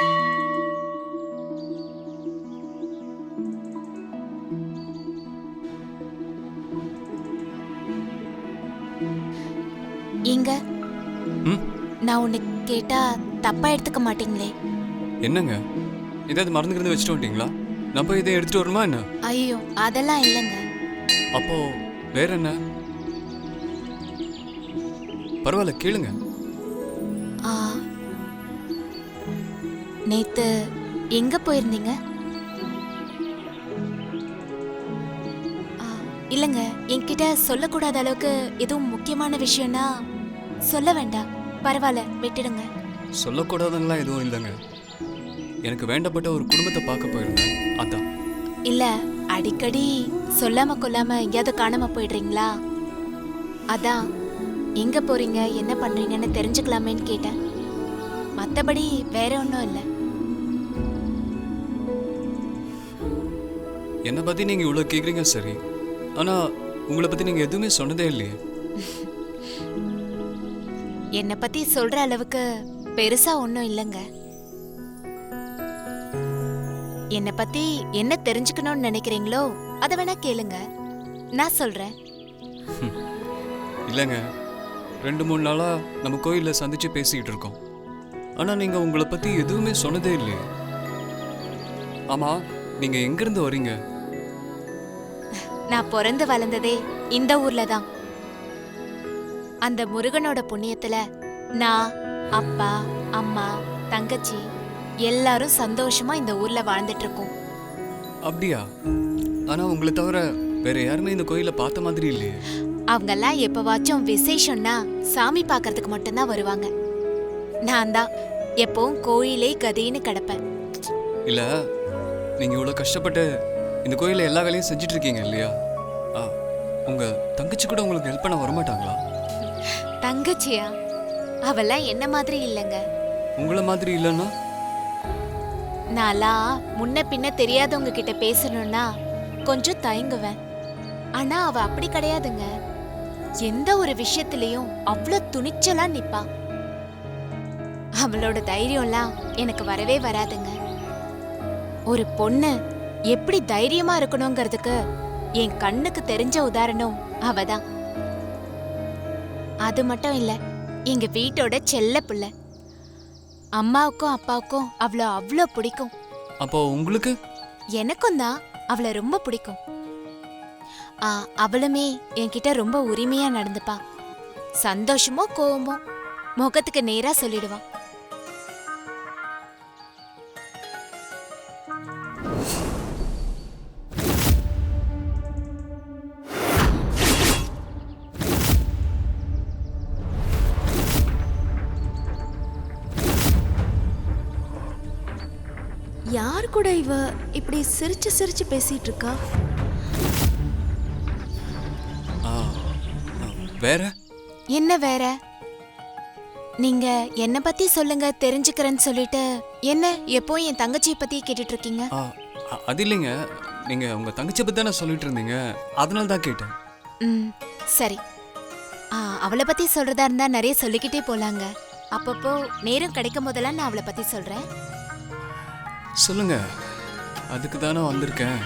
இங்க ம் நான் உன்னை கேட்டா தப்பா எடுத்துக்க மாட்டீங்களே? என்னங்க ஏதாவது மறந்துக்கிருந்து வச்சுட்டு வந்துட்டீங்களா? நான் போய் இதை எடுத்துட்டு வரணுமா என்ன? ஐயோ அதெல்லாம் இல்லைங்க. அப்போ வேற என்ன? பரவாயில்ல கேளுங்க. ஆ, நேத்து எங்க போயிருந்தீங்க? இல்லைங்க, என்கிட்ட சொல்லக்கூடாத அளவுக்கு எதுவும் முக்கியமான விஷயம்னா சொல்ல வேண்டாம். பரவாயில்ல, விட்டுடுங்க. சொல்லக்கூடாதுங்களாம் எதுவும் இல்லைங்க. எனக்கு வேண்டப்பட்ட ஒரு குடும்பத்தை பார்க்க போயிருந்தேன், அதான். இல்ல, அடிக்கடி சொல்லாம கொல்லாம எங்கேயாவது காணாம போயிடுறீங்களா? அதான் எங்க போறீங்க என்ன பண்றீங்கன்னு தெரிஞ்சுக்கலாமேன்னு கேட்டேன். மத்தபடி வேற ஒன்றும் இல்லை. என்னை பத்தி நீங்க இவ்வளவு கேக்குறீங்க சரி, ஆனா உங்களை பத்தி நீங்க எதுவுமே சொன்னதே இல்லையே. என்னை பத்தி சொல்ற அளவுக்கு பெருசா ஒன்றும் இல்லைங்க. என்னை பத்தி என்ன தெரிஞ்சுக்கணும்னு நினைக்கிறீங்களோ அதை வேணா கேளுங்க, நான் சொல்றேன். இல்லைங்க, 2-3 நாளா நம்ம கோயில்ல சந்திச்சு பேசிக்கிட்டு இருக்கோம். ஆனா நீங்க உங்களை பத்தி எதுவுமே சொன்னதே இல்லையே. ஆமா, நீங்க எங்க இருந்து வரீங்க? நான் பிறந்து வளர்ந்ததே இந்த ஊர்ல தான். அந்த முருகனோட புண்ணியத்துல நான், அப்பா, அம்மா, தங்கச்சி எல்லாரும் சந்தோஷமா இந்த ஊர்ல வாழ்ந்துட்டு இருக்கோம். அப்படியா? ஆனா உங்களை தவிர வேற யாருமே இந்த கோயில பார்த்த மாதிரி இல்லையே. அவங்கெல்லாம் எப்பவாச்சும் விசேஷம்னா சாமி பார்க்கறதுக்கு மட்டும்தான் வருவாங்க. நான் தான் எப்பவும் கோயிலே கதின்னு கிடப்பேன். இல்ல, நீங்க இவ்வளவு கஷ்டப்பட்டு இந்த கோயில எல்லா வேலையும் செஞ்சுட்டு இருக்கீங்க இல்லையா? உங்க தங்கச்சி கூட உங்களுக்கு ஹெல்ப் பண்ண வரமாட்டாங்களா? தங்கச்சியா? அவெல்லாம் என்ன மாதிரி இல்லைங்க. உங்களை மாதிரி இல்லைன்னா? நான்லாம் முன்ன பின்ன தெரியாதவங்க கிட்ட பேசணும்னா கொஞ்சம் தயங்குவேன். ஆனா அவ அப்படி கிடையாதுங்க. எந்த ஒரு விஷயத்திலையும் அவ்வளோ துணிச்சலா நிப்பா. அவளோட தைரியம்லாம் எனக்கு வரவே வராதுங்க. ஒரு பொண்ணு எப்படி தைரியமா இருக்கணுங்கிறதுக்கு என் கண்ணுக்கு தெரிஞ்ச உதாரணம் அவதான். அது மட்டும் இல்ல, எங்க வீட்டோட செல்ல பிள்ளை. அம்மாவுக்கும் அப்பாவுக்கும் அவளை அவ்வளோ பிடிக்கும். அப்போ உங்களுக்கு? எனக்கும் தான் அவளை ரொம்ப பிடிக்கும். அவளுமே என்கிட்ட ரொம்ப உரிமையா நடந்துப்பா. சந்தோஷமோ கோவமோ முகத்துக்கு நேரா சொல்லிடுவா. யார் கூட இவ இப்படி சிரிச்சு சிரிச்சு பேசிட்டு இருக்கா? வேற என்ன வேற? நீங்க என்ன பத்தி சொல்லுங்க, தெரிஞ்சுக்கிறேன்னு சொல்லிட்டு என்ன எப்போ என் தங்கச்சியை பத்தி கேட்டுட்டு இருக்கீங்க? அது இல்லைங்க, நீங்க உங்க தங்கச்சியை பத்தி தானே சொல்லிட்டு இருந்தீங்க, அதனால தான் கேட்டேன். சரி. அவளை பத்தி சொல்றதா இருந்தா நிறைய சொல்லிக்கிட்டே போலாங்க. அப்பப்போ நேரம் கிடைக்கும் போதெல்லாம் நான் அவளை பத்தி சொல்றேன். சொல்லுங்க, அதுக்கு தானே வந்திருக்கேன்.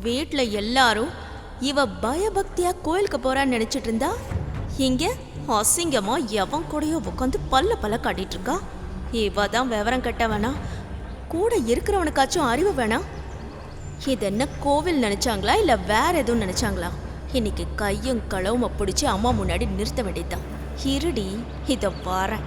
வீட்ல எல்லாரும் இவ பயபக்தியா கோயிலுக்கு போறான்னு நினைச்சிட்டு இருந்தா, இங்க அசிங்கமா எவன் கூடயோ உட்காந்து பல்ல காட்டிட்டு இருக்கா. இவ தான் விவரம் கட்ட வேணாம், கூட இருக்கிறவனுக்காச்சும் அறிவு வேணாம். இது என்ன கோவில் நினைச்சாங்களா இல்ல வேற எதுவும் நினைச்சாங்களா? இன்னைக்கு கையும் களவுமா பிடிச்சி அம்மா முன்னாடி நிறுத்த வேண்டியதுதான். இருடி, இத வாரேன்.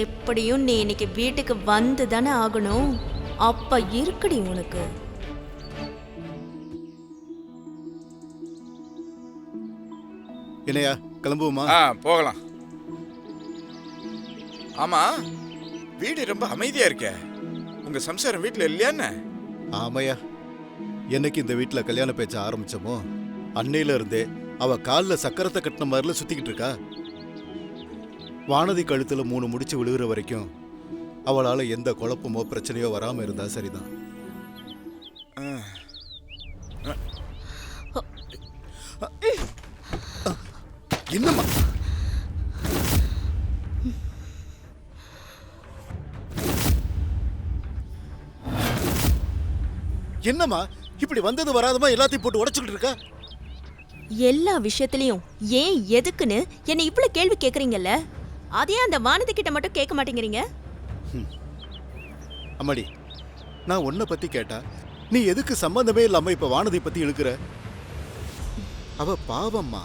எப்படியும் நீ இன்னைக்கு வீட்டுக்கு வந்து தானே ஆகணும். அப்ப இருக்குடி உனக்கு. என்னையா கிளம்புவோமா? போகலாம். ஆமா, வீடு ரொம்ப அமைதியா இருக்கே. உங்க சம்சாரம் வீட்டுல இல்லையான்னு? ஆமையா, என்னைக்கு இந்த வீட்டுல கல்யாண பேச்ச ஆரம்பிச்சோமோ அன்னையில இருந்தே அவ காலில் சக்கரத்தை கட்டின மாதிரில சுத்திக்கிட்டு இருக்கா. வானதி கழுத்துல 3 முடிச்சு விழுகிற வரைக்கும் அவளால எந்த குழப்பமோ பிரச்சனையோ வராம இருந்தா சரிதான். என்னம்மா என்னம்மா இப்படி வந்தது வராதமா எல்லாத்தையும் போட்டு உடைச்சுக்கிட்டு இருக்கா? எல்லா விஷயத்திலயும் ஏன் எதுக்குன்னு என்னை இவ்வளவு கேள்வி கேக்குறீங்கல்ல, அதே அந்த வானதி கிட்ட மட்டும் கேட்க மாட்டேங்கிறீங்க? அம்மாடி, நான் உன்னை பத்தி கேட்டா நீ எதுக்கு சம்பந்தமே இல்லாம இப்ப வானதி பத்தி இழுக்கிற? அவ பாவம்மா.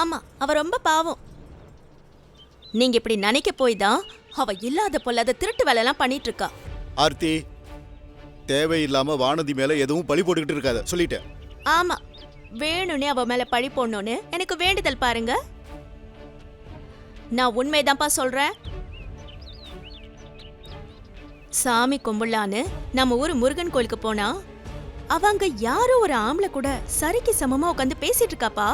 ஆமா, அவ ரொம்ப பாவம். நீங்க இப்படி நினைக்க போய் தான் அவ இல்லாத பொல்லாத திருட்டு வேலை எல்லாம் பண்ணிட்டு இருக்கா. ஆர்த்தி, தேவையில்லாம வானதி மேல எதுவும் பழி போட்டுக்கிட்டு இருக்காத, சொல்லிட்டேன். ஆமா, வேணும்னே அவ மேல பழி போடணும்னு எனக்கு வேண்டுதல் பாருங்க. நான் உண்மைதான்ப்பா சொல்றேன். சாமி கும்பிடலான்னு நம்ம ஊர் முருகன் கோயிலுக்கு போனா அவங்க யாரோ ஒரு ஆம்பளை கூட சரிக்கு சமமா உட்காந்து பேசிட்டு இருக்காப்பா.